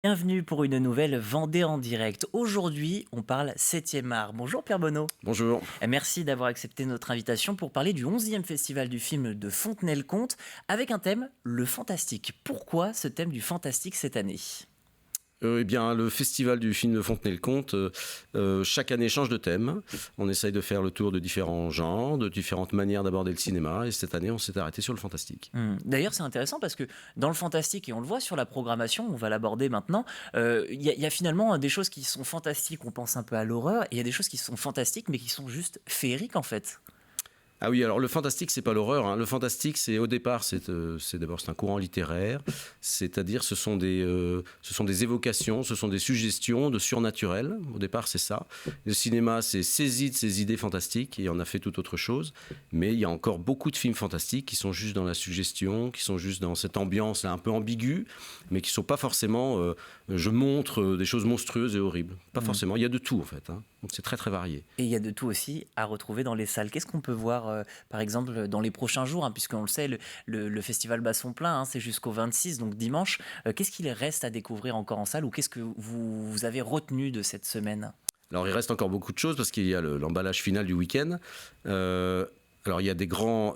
Bienvenue pour une nouvelle Vendée en direct. Aujourd'hui, on parle 7e art. Bonjour Pierre Bonneau. Bonjour. Et merci d'avoir accepté notre invitation pour parler du 11e festival du film de Fontenay-le-Comte avec un thème, le fantastique. Pourquoi ce thème du fantastique cette année? Eh bien, le festival du film de Fontenay-le-Comte, chaque année change de thème. On essaye de faire le tour de différents genres, de différentes manières d'aborder le cinéma. Et cette année, on s'est arrêté sur le fantastique. D'ailleurs, c'est intéressant parce que dans le fantastique, et on le voit sur la programmation, on va l'aborder maintenant, il y a finalement des choses qui sont fantastiques, on pense un peu à l'horreur, et il y a des choses qui sont fantastiques mais qui sont juste féeriques en fait. Ah oui, alors le fantastique, c'est pas l'horreur, hein. Le fantastique, c'est au départ, d'abord c'est un courant littéraire, c'est-à-dire ce sont des évocations, ce sont des suggestions de surnaturel. Au départ, c'est ça. Le cinéma s'est saisi de ces idées fantastiques et en a fait tout autre chose. Mais il y a encore beaucoup de films fantastiques qui sont juste dans la suggestion, qui sont juste dans cette ambiance un peu ambiguë, mais qui sont pas forcément. Je montre des choses monstrueuses et horribles. Pas forcément. Il y a de tout en fait, hein. Donc c'est très très varié. Et il y a de tout aussi à retrouver dans les salles. Qu'est-ce qu'on peut voir, par exemple, dans les prochains jours, hein, puisqu'on le sait, le festival bat son plein, hein, c'est jusqu'au 26, donc dimanche. Qu'est-ce qu'il reste à découvrir encore en salle ou qu'est-ce que vous avez retenu de cette semaine? Alors il reste encore beaucoup de choses parce qu'il y a l'emballage final du week-end. Alors il y a des grands.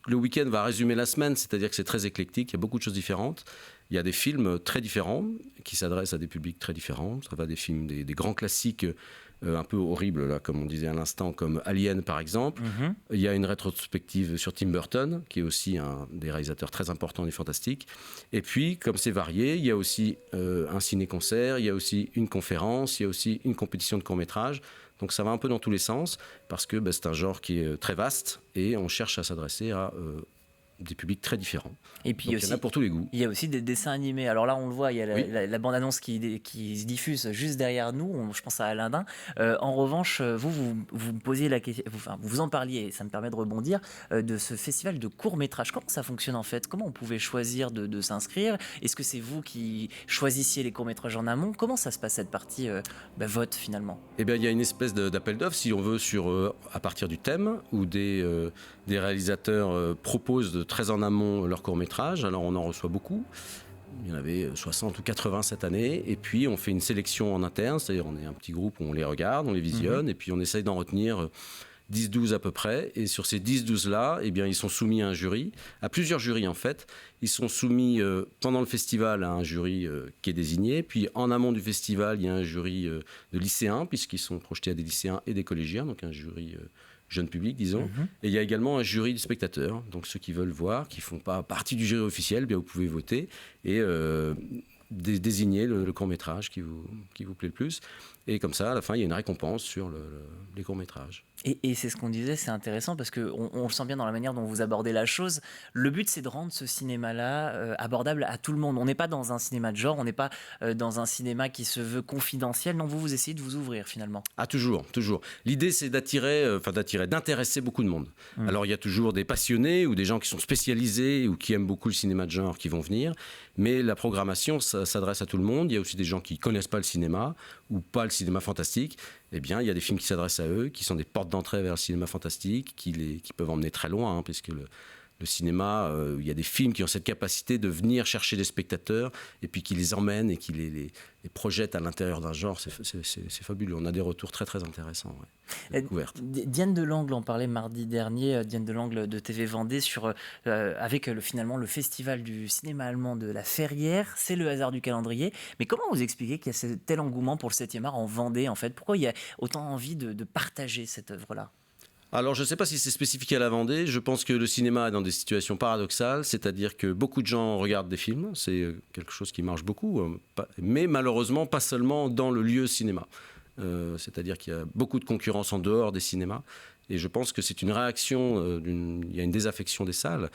Le week-end va résumer la semaine, c'est-à-dire que c'est très éclectique, il y a beaucoup de choses différentes. Il y a des films très différents qui s'adressent à des publics très différents. Ça va des films, des grands classiques un peu horribles, là, comme on disait à l'instant, comme Alien par exemple. Mhm. Il y a une rétrospective sur Tim Burton, qui est aussi un des réalisateurs très importants du fantastique. Et puis, comme c'est varié, il y a aussi un ciné-concert, il y a aussi une conférence, il y a aussi une compétition de court-métrage. Donc ça va un peu dans tous les sens, parce que c'est un genre qui est très vaste, et on cherche à s'adresser à des publics très différents. Et puis Donc il y aussi, en a pour tous les goûts. il y a aussi des dessins animés. Alors là, on le voit, il y a Oui. la bande-annonce qui se diffuse juste derrière nous. Je pense à Alain Dain. En revanche, vous me posiez la question, enfin, vous en parliez, et ça me permet de rebondir, de ce festival de courts-métrages. Comment ça fonctionne en fait? Comment on pouvait choisir de s'inscrire? Est-ce que c'est vous qui choisissiez les courts-métrages en amont? Comment ça se passe cette partie vote finalement? Eh bien, il y a une espèce d'appel d'offres, si on veut, à partir du thème, où des réalisateurs proposent très en amont leur court-métrage. Alors, on en reçoit beaucoup. Il y en avait 60 ou 80 cette année. Et puis, on fait une sélection en interne, c'est-à-dire on est un petit groupe où on les regarde, on les visionne, et puis on essaye d'en retenir 10-12 à peu près. Et sur ces 10-12-là, eh bien, ils sont soumis à un jury, à plusieurs jurys en fait. Ils sont soumis pendant le festival à un jury qui est désigné. Puis en amont du festival, il y a un jury de lycéens, puisqu'ils sont projetés à des lycéens et des collégiens, donc un jury jeune public, disons. Mhm. Et il y a également un jury de spectateurs, donc ceux qui veulent voir, qui ne font pas partie du jury officiel, bien vous pouvez voter et désigner le court-métrage qui vous plaît le plus. Et comme ça, à la fin, il y a une récompense sur les courts-métrages. Et c'est ce qu'on disait, c'est intéressant parce qu'on le sent bien dans la manière dont vous abordez la chose. Le but, c'est de rendre ce cinéma-là abordable à tout le monde. On n'est pas dans un cinéma de genre, on n'est pas dans un cinéma qui se veut confidentiel. Non, vous essayez de vous ouvrir finalement. Ah, toujours, toujours. L'idée, c'est d'intéresser beaucoup de monde. Alors, il y a toujours des passionnés ou des gens qui sont spécialisés ou qui aiment beaucoup le cinéma de genre qui vont venir. Mais la programmation, ça s'adresse à tout le monde. Il y a aussi des gens qui connaissent pas le cinéma ou pas le cinéma fantastique. Eh bien, il y a des films qui s'adressent à eux, qui sont des portes d'entrée vers le cinéma fantastique, qui peuvent emmener très loin, hein, puisque le cinéma, il y a des films qui ont cette capacité de venir chercher les spectateurs et puis qui les emmènent et qui les projettent à l'intérieur d'un genre. C'est fabuleux. On a des retours très très intéressants. Ouais. Découvertes. Diane Delangle en parlait mardi dernier, Diane Delangle de TV Vendée, avec finalement le festival du cinéma allemand de la Ferrière. C'est le hasard du calendrier. Mais comment vous expliquez qu'il y a ce tel engouement pour le 7e art en Vendée en fait? Pourquoi il y a autant envie de partager cette œuvre-là? Alors, je ne sais pas si c'est spécifique à la Vendée. Je pense que le cinéma est dans des situations paradoxales, c'est-à-dire que beaucoup de gens regardent des films, c'est quelque chose qui marche beaucoup, mais malheureusement pas seulement dans le lieu cinéma. C'est-à-dire qu'il y a beaucoup de concurrence en dehors des cinémas, et je pense que c'est une réaction, il y a une désaffection des salles,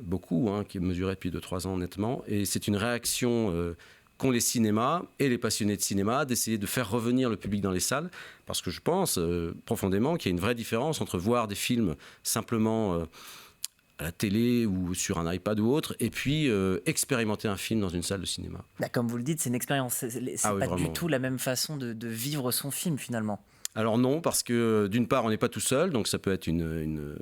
beaucoup, hein, qui est mesurée depuis 2-3 ans nettement, et c'est une réaction qu'ont les cinémas et les passionnés de cinéma d'essayer de faire revenir le public dans les salles, parce que je pense profondément qu'il y a une vraie différence entre voir des films simplement à la télé ou sur un iPad ou autre, et puis expérimenter un film dans une salle de cinéma. Comme vous le dites, c'est une expérience. C'est Ah oui, pas vraiment. du tout la même façon de vivre son film finalement. Alors non, parce que d'une part, on n'est pas tout seul, donc ça peut être une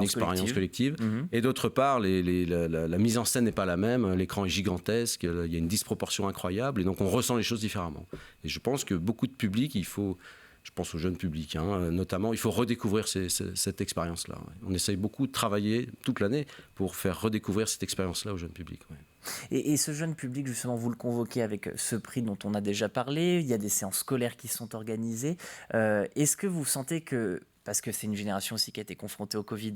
expérience collective. Et d'autre part, la mise en scène n'est pas la même, l'écran est gigantesque, il y a une disproportion incroyable, et donc on ressent les choses différemment. Et je pense que beaucoup de public, je pense au jeune public notamment, il faut redécouvrir cette expérience-là. On essaye beaucoup de travailler toute l'année pour faire redécouvrir cette expérience-là au jeune public. Ouais. Et ce jeune public, justement, vous le convoquez avec ce prix dont on a déjà parlé, il y a des séances scolaires qui sont organisées. Est-ce que vous sentez que, parce que c'est une génération aussi qui a été confrontée au Covid,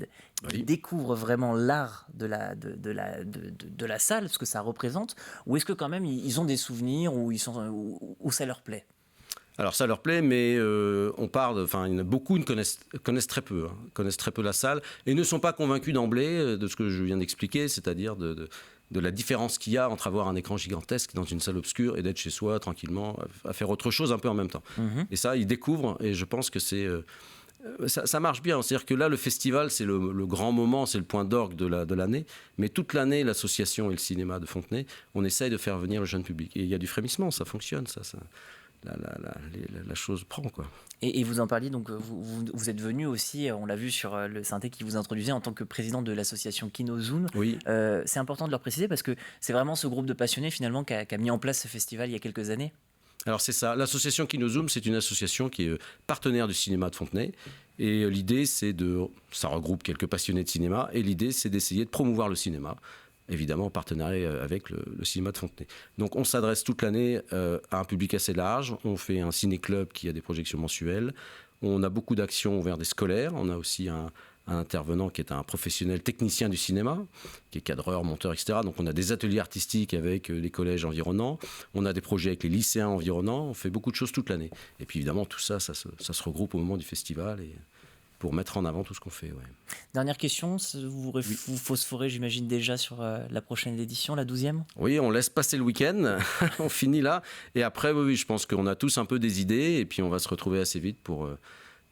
qui découvre vraiment l'art de la salle, ce que ça représente, ou est-ce que quand même ils ont des souvenirs où ça leur plaît ? Alors ça leur plaît, mais beaucoup connaissent très peu, connaissent très peu la salle et ne sont pas convaincus d'emblée de ce que je viens d'expliquer, c'est-à-dire de la différence qu'il y a entre avoir un écran gigantesque dans une salle obscure et d'être chez soi tranquillement à faire autre chose un peu en même temps. Et ça, ils découvrent et je pense que ça marche bien. C'est-à-dire que là, le festival, c'est le grand moment, c'est le point d'orgue de l'année. Mais toute l'année, l'association et le cinéma de Fontenay, on essaye de faire venir le jeune public. Et il y a du frémissement, ça fonctionne, ça. La chose prend, quoi. Et vous en parliez, donc vous êtes venu aussi, on l'a vu sur le synthé qui vous introduisait en tant que président de l'association Kinozoom. Oui. C'est important de le préciser parce que c'est vraiment ce groupe de passionnés finalement qui a mis en place ce festival il y a quelques années. Alors c'est ça, l'association Kinozoom, c'est une association qui est partenaire du cinéma de Fontenay. Et l'idée, ça regroupe quelques passionnés de cinéma, et l'idée, c'est d'essayer de promouvoir le cinéma, évidemment en partenariat avec le cinéma de Fontenay. Donc on s'adresse toute l'année à un public assez large, on fait un ciné-club qui a des projections mensuelles, on a beaucoup d'actions vers des scolaires, on a aussi un intervenant qui est un professionnel technicien du cinéma, qui est cadreur, monteur, etc. Donc on a des ateliers artistiques avec les collèges environnants, on a des projets avec les lycéens environnants, on fait beaucoup de choses toute l'année. Et puis évidemment tout ça se regroupe au moment du festival et pour mettre en avant tout ce qu'on fait. Ouais. Dernière question, vous phosphorez, j'imagine, déjà sur la prochaine édition, la 12e ? Oui, on laisse passer le week-end, on finit là. Et après, oui, je pense qu'on a tous un peu des idées et puis on va se retrouver assez vite pour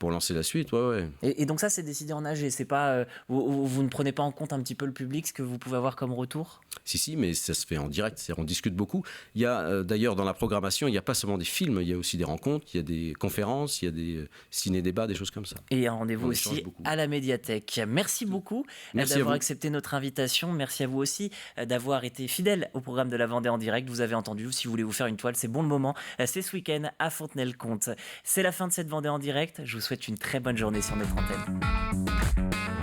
lancer la suite. Ouais. Et donc ça, c'est décidé en AG, c'est pas, vous ne prenez pas en compte un petit peu le public, ce que vous pouvez avoir comme retour ? Si, mais ça se fait en direct, on discute beaucoup. Il y a d'ailleurs dans la programmation, il n'y a pas seulement des films, il y a aussi des rencontres, il y a des conférences, il y a des ciné-débats, des choses comme ça. Et un rendez-vous aussi à la médiathèque. Merci beaucoup d'avoir accepté notre invitation. Merci à vous aussi d'avoir été fidèle au programme de la Vendée en direct. Vous avez entendu, si vous voulez vous faire une toile, c'est bon le moment. C'est ce week-end à Fontenay-le-Comte. C'est la fin de cette Vendée en direct. Je vous souhaite une très bonne journée sur notre antenne.